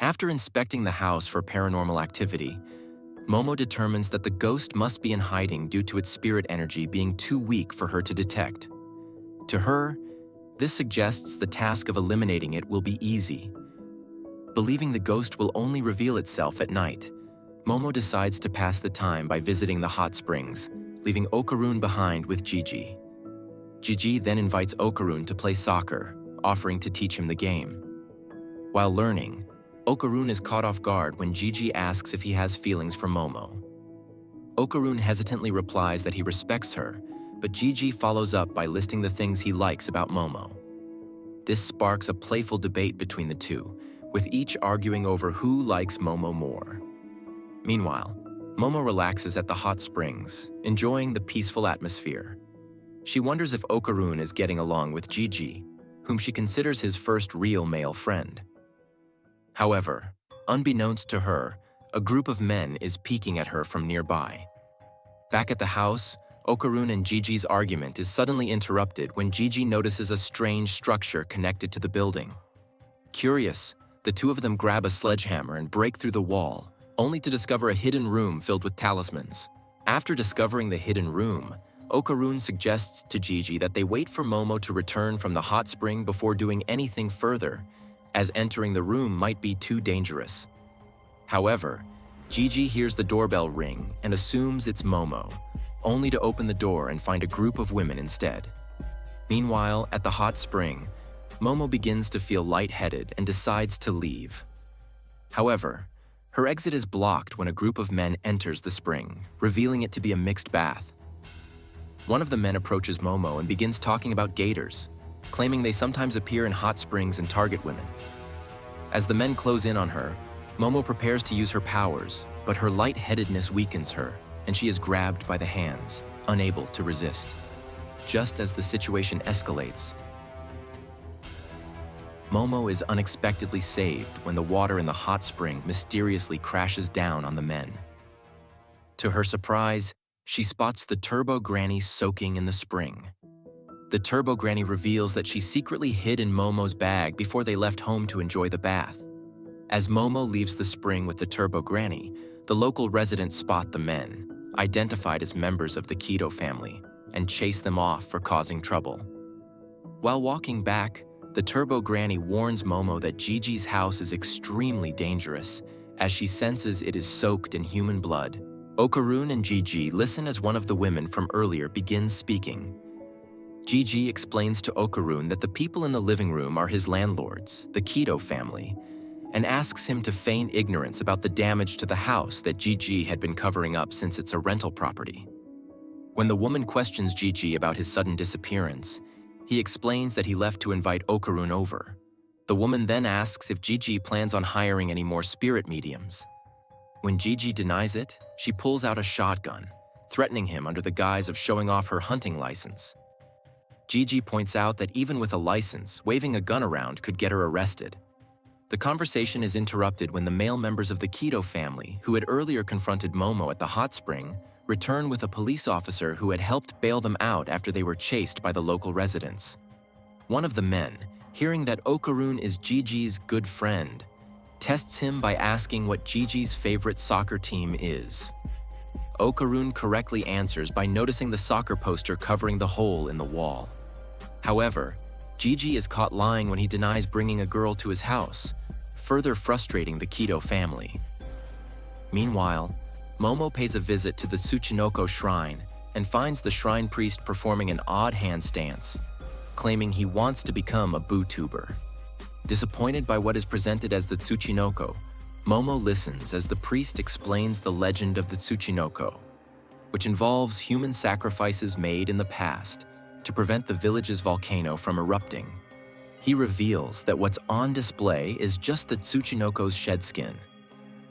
After inspecting the house for paranormal activity, Momo determines that the ghost must be in hiding due to its spirit energy being too weak for her to detect. To her, this suggests the task of eliminating it will be easy. Believing the ghost will only reveal itself at night, Momo decides to pass the time by visiting the hot springs, leaving Okarun behind with Jiji. Jiji then invites Okarun to play soccer, offering to teach him the game. While learning, Okarun is caught off guard when Jiji asks if he has feelings for Momo. Okarun hesitantly replies that he respects her, but Jiji follows up by listing the things he likes about Momo. This sparks a playful debate between the two, with each arguing over who likes Momo more. Meanwhile, Momo relaxes at the hot springs, enjoying the peaceful atmosphere. She wonders if Okarun is getting along with Jiji, whom she considers his first real male friend. However, unbeknownst to her, a group of men is peeking at her from nearby. Back at the house, Okarun and Jiji's argument is suddenly interrupted when Jiji notices a strange structure connected to the building. Curious, the two of them grab a sledgehammer and break through the wall, only to discover a hidden room filled with talismans. After discovering the hidden room, Okarun suggests to Jiji that they wait for Momo to return from the hot spring before doing anything further, as entering the room might be too dangerous. However, Jiji hears the doorbell ring and assumes it's Momo, only to open the door and find a group of women instead. Meanwhile, at the hot spring, Momo begins to feel lightheaded and decides to leave. However, her exit is blocked when a group of men enters the spring, revealing it to be a mixed bath. One of the men approaches Momo and begins talking about gators, claiming they sometimes appear in hot springs and target women. As the men close in on her, Momo prepares to use her powers, but her lightheadedness weakens her, and she is grabbed by the hands, unable to resist. Just as the situation escalates, Momo is unexpectedly saved when the water in the hot spring mysteriously crashes down on the men. To her surprise, she spots the Turbo Granny soaking in the spring. The Turbo Granny reveals that she secretly hid in Momo's bag before they left home to enjoy the bath. As Momo leaves the spring with the Turbo Granny, the local residents spot the men, identified as members of the Kito family, and chase them off for causing trouble. While walking back, the Turbo Granny warns Momo that Jiji's house is extremely dangerous, as she senses it is soaked in human blood. Okarun and Jiji listen as one of the women from earlier begins speaking. Jiji explains to Okarun that the people in the living room are his landlords, the Kito family, and asks him to feign ignorance about the damage to the house that Jiji had been covering up since it's a rental property. When the woman questions Jiji about his sudden disappearance, he explains that he left to invite Okarun over. The woman then asks if Jiji plans on hiring any more spirit mediums. When Jiji denies it, she pulls out a shotgun, threatening him under the guise of showing off her hunting license. Jiji points out that even with a license, waving a gun around could get her arrested. The conversation is interrupted when the male members of the Kito family, who had earlier confronted Momo at the hot spring, return with a police officer who had helped bail them out after they were chased by the local residents. One of the men, hearing that Okarun is Jiji's good friend, tests him by asking what Jiji's favorite soccer team is. Okarun correctly answers by noticing the soccer poster covering the hole in the wall. However, Jiji is caught lying when he denies bringing a girl to his house, further frustrating the Kito family. Meanwhile, Momo pays a visit to the Tsuchinoko shrine and finds the shrine priest performing an odd handstance, claiming he wants to become a bootuber. Disappointed by what is presented as the Tsuchinoko, Momo listens as the priest explains the legend of the Tsuchinoko, which involves human sacrifices made in the past to prevent the village's volcano from erupting. He reveals that what's on display is just the Tsuchinoko's shed skin.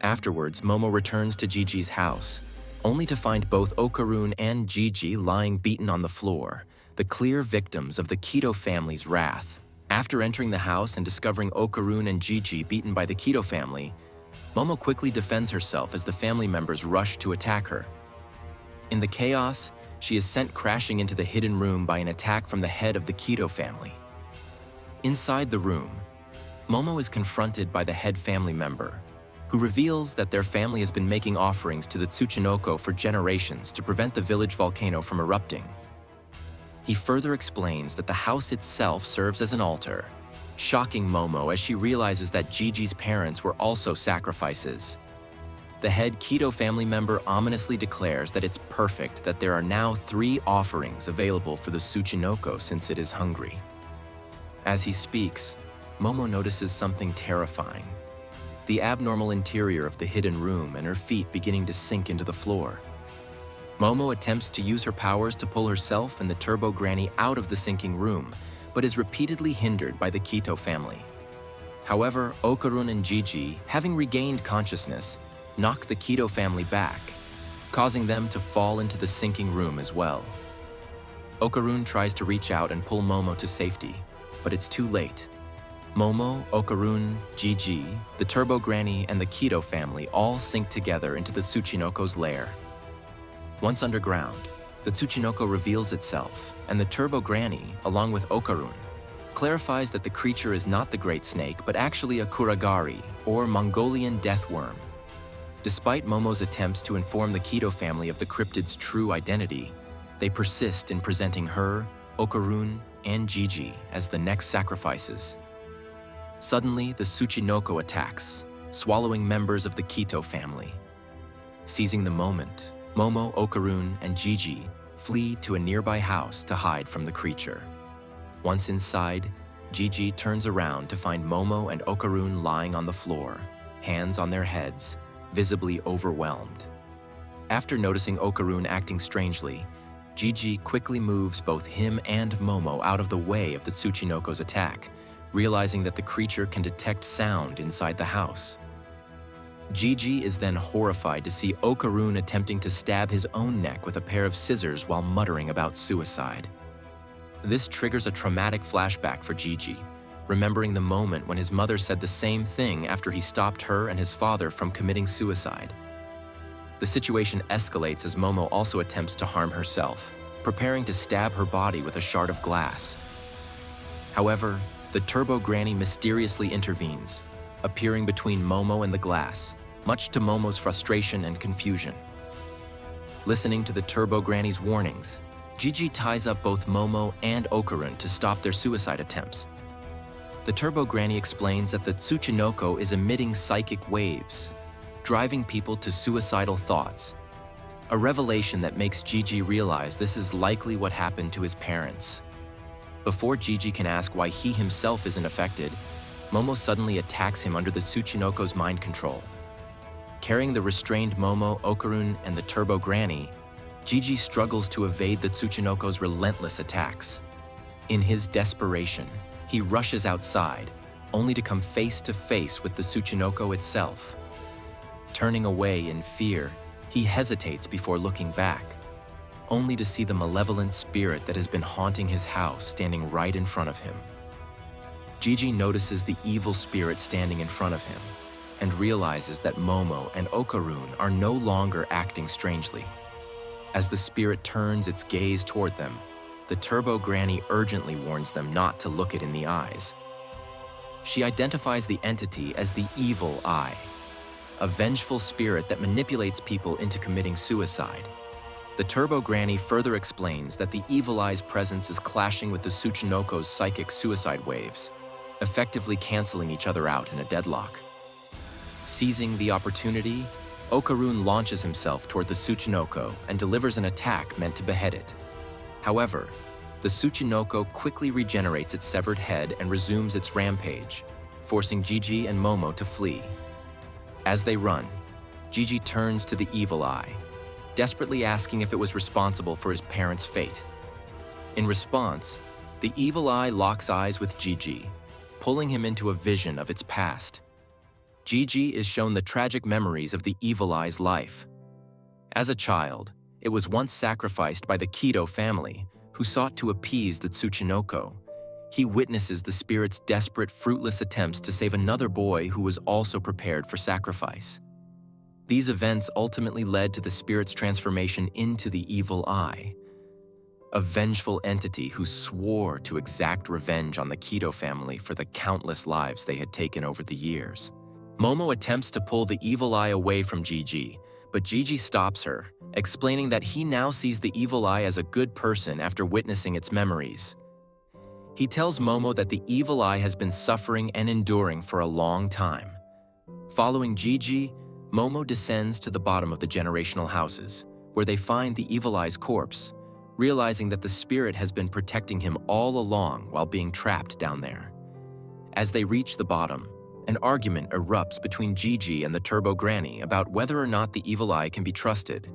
Afterwards, Momo returns to Jiji's house, only to find both Okarun and Jiji lying beaten on the floor, the clear victims of the Kito family's wrath. After entering the house and discovering Okarun and Jiji beaten by the Kito family, Momo quickly defends herself as the family members rush to attack her. In the chaos, she is sent crashing into the hidden room by an attack from the head of the Kito family. Inside the room, Momo is confronted by the head family member, who reveals that their family has been making offerings to the Tsuchinoko for generations to prevent the village volcano from erupting. He further explains that the house itself serves as an altar, shocking Momo as she realizes that Jiji's parents were also sacrifices. The head Kito family member ominously declares that it's perfect that there are now 3 offerings available for the Tsuchinoko since it is hungry. As he speaks, Momo notices something terrifying: the abnormal interior of the hidden room and her feet beginning to sink into the floor. Momo attempts to use her powers to pull herself and the Turbo Granny out of the sinking room, but is repeatedly hindered by the Kito family. However, Okarun and Jiji, having regained consciousness, knock the Kito family back, causing them to fall into the sinking room as well. Okarun tries to reach out and pull Momo to safety, but it's too late. Momo, Okarun, Jiji, the Turbo Granny, and the Kito family all sink together into the Tsuchinoko's lair. Once underground, the Tsuchinoko reveals itself, and the Turbo Granny, along with Okarun, clarifies that the creature is not the Great Snake, but actually a kuragari, or Mongolian death worm. Despite Momo's attempts to inform the Kito family of the cryptid's true identity, they persist in presenting her, Okarun, and Jiji as the next sacrifices. Suddenly, the Tsuchinoko attacks, swallowing members of the Kito family. Seizing the moment, Momo, Okarun, and Jiji flee to a nearby house to hide from the creature. Once inside, Jiji turns around to find Momo and Okarun lying on the floor, hands on their heads, visibly overwhelmed. After noticing Okarun acting strangely, Jiji quickly moves both him and Momo out of the way of the Tsuchinoko's attack, realizing that the creature can detect sound inside the house. Jiji is then horrified to see Okarun attempting to stab his own neck with a pair of scissors while muttering about suicide. This triggers a traumatic flashback for Jiji, remembering the moment when his mother said the same thing after he stopped her and his father from committing suicide. The situation escalates as Momo also attempts to harm herself, preparing to stab her body with a shard of glass. However, the Turbo Granny mysteriously intervenes, appearing between Momo and the glass, much to Momo's frustration and confusion. Listening to the Turbo Granny's warnings, Jiji ties up both Momo and Okarun to stop their suicide attempts. The Turbo Granny explains that the Tsuchinoko is emitting psychic waves, driving people to suicidal thoughts, a revelation that makes Jiji realize this is likely what happened to his parents. Before Jiji can ask why he himself isn't affected, Momo suddenly attacks him under the Tsuchinoko's mind control. Carrying the restrained Momo, Okarun, and the Turbo Granny, Jiji struggles to evade the Tsuchinoko's relentless attacks. In his desperation, he rushes outside, only to come face to face with the Tsuchinoko itself. Turning away in fear, he hesitates before looking back, only to see the malevolent spirit that has been haunting his house standing right in front of him. Jiji notices the evil spirit standing in front of him and realizes that Momo and Okarun are no longer acting strangely. As the spirit turns its gaze toward them, the Turbo Granny urgently warns them not to look it in the eyes. She identifies the entity as the Evil Eye, a vengeful spirit that manipulates people into committing suicide. The Turbo Granny further explains that the Evil Eye's presence is clashing with the Tsuchinoko's psychic suicide waves, effectively canceling each other out in a deadlock. Seizing the opportunity, Okarun launches himself toward the Tsuchinoko and delivers an attack meant to behead it. However, the Tsuchinoko quickly regenerates its severed head and resumes its rampage, forcing Jiji and Momo to flee. As they run, Jiji turns to the Evil Eye, desperately asking if it was responsible for his parents' fate. In response, the Evil Eye locks eyes with Jiji, pulling him into a vision of its past. Jiji is shown the tragic memories of the Evil Eye's life. As a child, it was once sacrificed by the Kito family, who sought to appease the Tsuchinoko. He witnesses the spirit's desperate, fruitless attempts to save another boy who was also prepared for sacrifice. These events ultimately led to the spirit's transformation into the Evil Eye. a vengeful entity who swore to exact revenge on the Kito family for the countless lives they had taken over the years. Momo attempts to pull the evil eye away from Jiji, but Jiji stops her, explaining that he now sees the evil eye as a good person after witnessing its memories. He tells Momo that the evil eye has been suffering and enduring for a long time. Following Jiji, Momo descends to the bottom of the generational houses, where they find the evil eye's corpse, realizing that the spirit has been protecting him all along while being trapped down there. As they reach the bottom, an argument erupts between Jiji and the Turbo Granny about whether or not the evil eye can be trusted.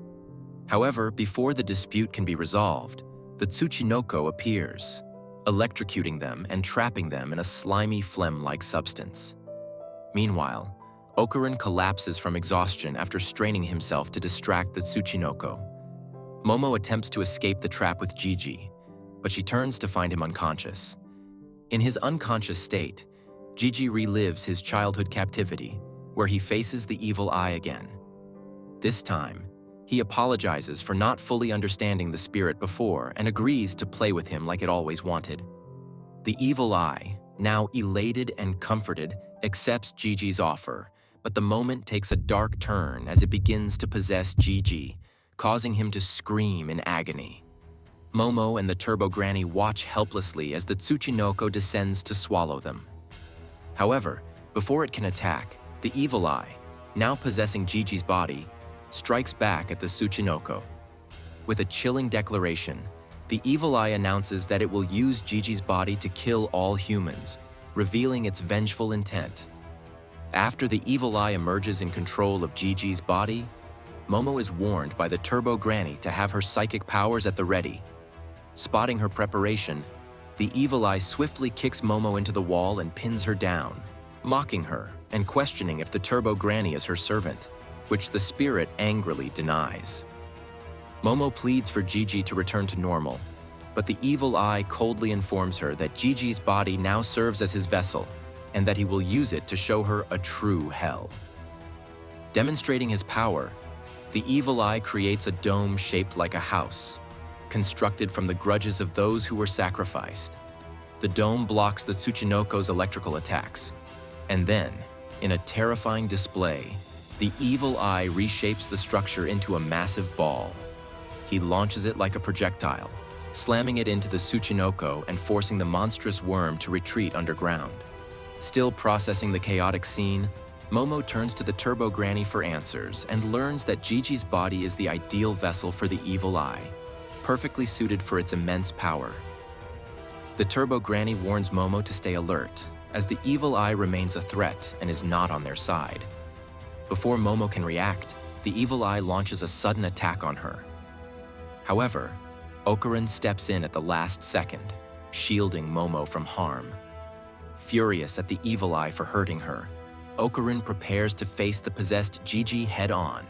However, before the dispute can be resolved, the Tsuchinoko appears, electrocuting them and trapping them in a slimy phlegm-like substance. Meanwhile, Okuran collapses from exhaustion after straining himself to distract the Tsuchinoko. Momo attempts to escape the trap with Jiji, but she turns to find him unconscious. In his unconscious state, Jiji relives his childhood captivity, where he faces the evil eye again. This time, he apologizes for not fully understanding the spirit before and agrees to play with him like it always wanted. The evil eye, now elated and comforted, accepts Jiji's offer, but the moment takes a dark turn as it begins to possess Jiji, causing him to scream in agony. Momo and the Turbo Granny watch helplessly as the Tsuchinoko descends to swallow them. However, before it can attack, the evil eye, now possessing Jiji's body, strikes back at the Tsuchinoko. With a chilling declaration, the evil eye announces that it will use Jiji's body to kill all humans, revealing its vengeful intent. After the evil eye emerges in control of Jiji's body, Momo is warned by the Turbo Granny to have her psychic powers at the ready. Spotting her preparation, the evil eye swiftly kicks Momo into the wall and pins her down, mocking her and questioning if the Turbo Granny is her servant, which the spirit angrily denies. Momo pleads for Jiji to return to normal, but the evil eye coldly informs her that Jiji's body now serves as his vessel and that he will use it to show her a true hell. Demonstrating his power, the evil eye creates a dome shaped like a house, constructed from the grudges of those who were sacrificed. The dome blocks the Tsuchinoko's electrical attacks, and then, in a terrifying display, the evil eye reshapes the structure into a massive ball. He launches it like a projectile, slamming it into the Tsuchinoko and forcing the monstrous worm to retreat underground. Still processing the chaotic scene, Momo turns to the Turbo Granny for answers and learns that Jiji's body is the ideal vessel for the evil eye, perfectly suited for its immense power. The Turbo Granny warns Momo to stay alert, as the evil eye remains a threat and is not on their side. Before Momo can react, the evil eye launches a sudden attack on her. However, Okuran steps in at the last second, shielding Momo from harm. Furious at the evil eye for hurting her, Okuran prepares to face the possessed Jiji head-on,